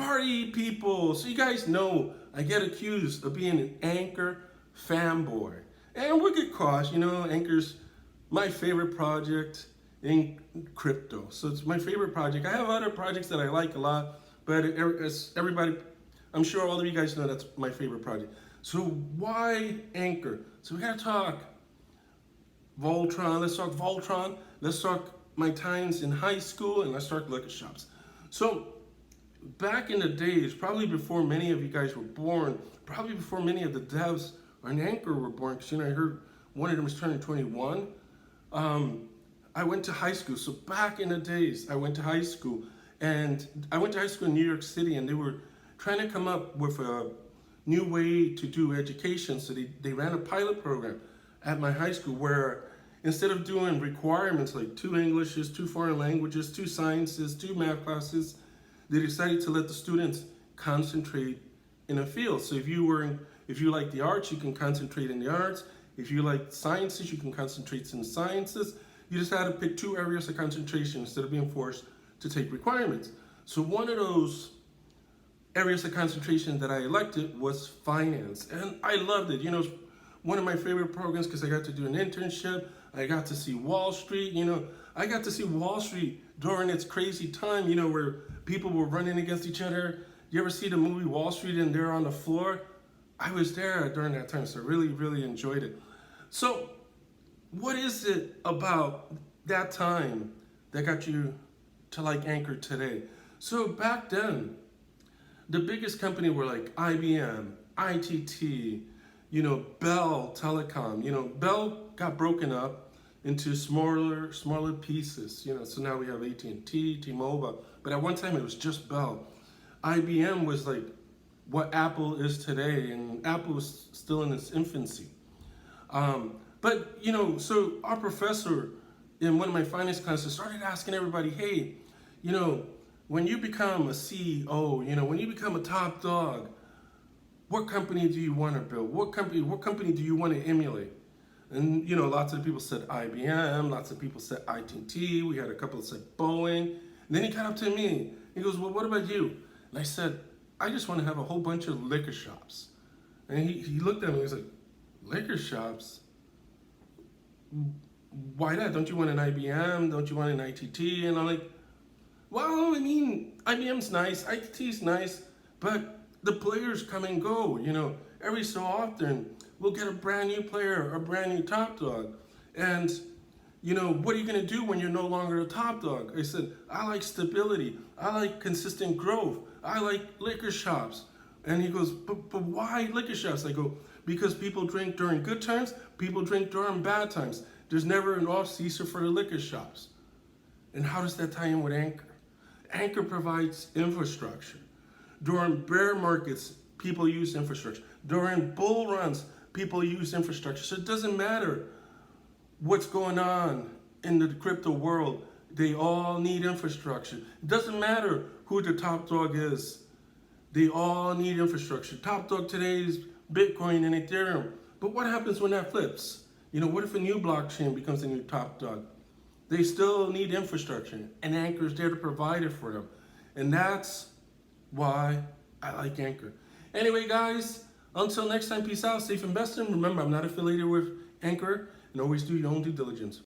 Party people! So you guys know I get accused of being an Ankr fanboy. And we get caught, Ankr's my favorite project in crypto. So it's my favorite project. I have other projects that I like a lot, but as everybody, I'm sure all of you guys know that's my favorite project. So why Ankr? So we gotta talk Voltron. Let's talk Voltron. Let's talk my times in high school, and let's talk liquor shops. So back in the days, probably before many of you guys were born, probably before many of the devs on Ankr were born, because I heard one of them was turning 21. I went to high school. So back in the days, I went to high school, and I went to high school in New York City, and they were trying to come up with a new way to do education. So they ran a pilot program at my high school where instead of doing requirements like 2 Englishes, 2 foreign languages, 2 sciences, 2 math classes, they decided to let the students concentrate in a field. So if you like the arts, you can concentrate in the arts. If you like sciences, you can concentrate in sciences. You just had to pick 2 areas of concentration instead of being forced to take requirements. So one of those areas of concentration that I elected was finance, and I loved it. It's one of my favorite programs because I got to do an internship. I got to see Wall Street. I got to see Wall Street during its crazy time, where people were running against each other. You ever see the movie Wall Street and they're on the floor? I was there during that time, so I really, really enjoyed it. So what is it about that time that got you to like Ankr today? So back then, the biggest company were like IBM, ITT, Bell Telecom. Bell got broken up into smaller pieces. So now we have AT&T, T-Mobile, but at one time it was just Bell. IBM was like what Apple is today, and Apple was still in its infancy. So our professor in one of my finance classes started asking everybody, hey, when you become a CEO, when you become a top dog, what company do you want to build? What company do you want to emulate? And lots of people said IBM, lots of people said ITT, we had a couple that said Boeing. And then he got up to me, he goes, well, what about you? And I said, I just want to have a whole bunch of liquor shops. And he looked at me, he was like, liquor shops? Why that? Don't you want an IBM? Don't you want an ITT? And I'm like, well, IBM's nice, ITT's nice, but the players come and go, every so often we'll get a brand new player, a brand new top dog. And, what are you gonna do when you're no longer a top dog? I said, I like stability, I like consistent growth, I like liquor shops. And he goes, but why liquor shops? I go, because people drink during good times, people drink during bad times. There's never an off-season for the liquor shops. And how does that tie in with Ankr? Ankr provides infrastructure. During bear markets, people use infrastructure. During bull runs, people use infrastructure. So it doesn't matter what's going on in the crypto world. They all need infrastructure. It doesn't matter who the top dog is. They all need infrastructure. Top dog today is Bitcoin and Ethereum. But what happens when that flips? What if a new blockchain becomes the new top dog? They still need infrastructure, and Ankr is there to provide it for them. And that's why I like Ankr. Anyway, guys, until next time, peace out, safe investing. Remember, I'm not affiliated with Ankr, and always do your own due diligence.